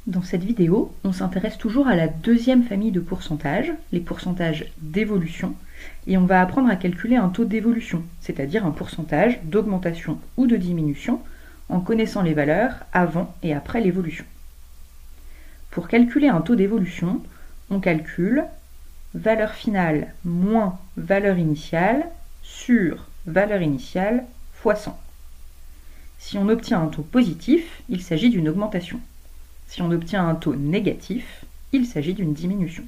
Dans cette vidéo, on s'intéresse toujours à la deuxième famille de pourcentages, les pourcentages d'évolution, et on va apprendre à calculer un taux d'évolution, c'est-à-dire un pourcentage d'augmentation ou de diminution, en connaissant les valeurs avant et après l'évolution. Pour calculer un taux d'évolution, on calcule valeur finale moins valeur initiale sur valeur initiale fois 100. Si on obtient un taux positif, il s'agit d'une augmentation. Si on obtient un taux négatif, il s'agit d'une diminution.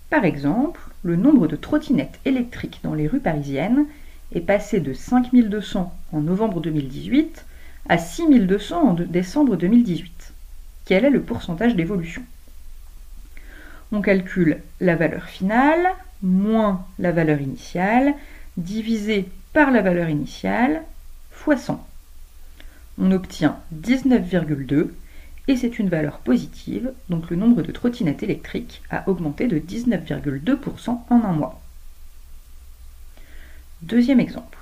Par exemple, le nombre de trottinettes électriques dans les rues parisiennes est passé de 5200 en novembre 2018 à 6200 en décembre 2018. Quel est le pourcentage d'évolution? On calcule la valeur finale moins la valeur initiale divisé par la valeur initiale fois 100. On obtient 19,2 et c'est une valeur positive, donc le nombre de trottinettes électriques a augmenté de 19,2% en un mois. Deuxième exemple.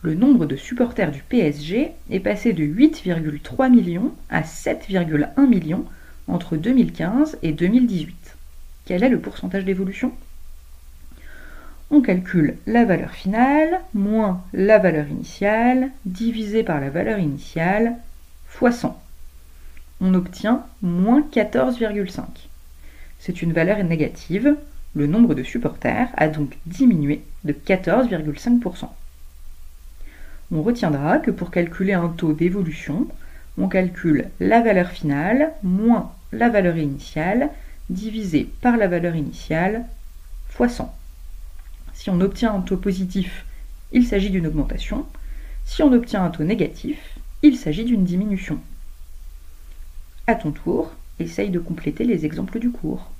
Le nombre de supporters du PSG est passé de 8,3 millions à 7,1 millions entre 2015 et 2018. Quel est le pourcentage d'évolution? On calcule la valeur finale moins la valeur initiale divisé par la valeur initiale fois 100. On obtient moins 14,5. C'est une valeur négative. Le nombre de supporters a donc diminué de 14,5%. On retiendra que pour calculer un taux d'évolution, on calcule la valeur finale moins la valeur initiale divisé par la valeur initiale fois 100. Si on obtient un taux positif, il s'agit d'une augmentation. Si on obtient un taux négatif, il s'agit d'une diminution. À ton tour, essaye de compléter les exemples du cours.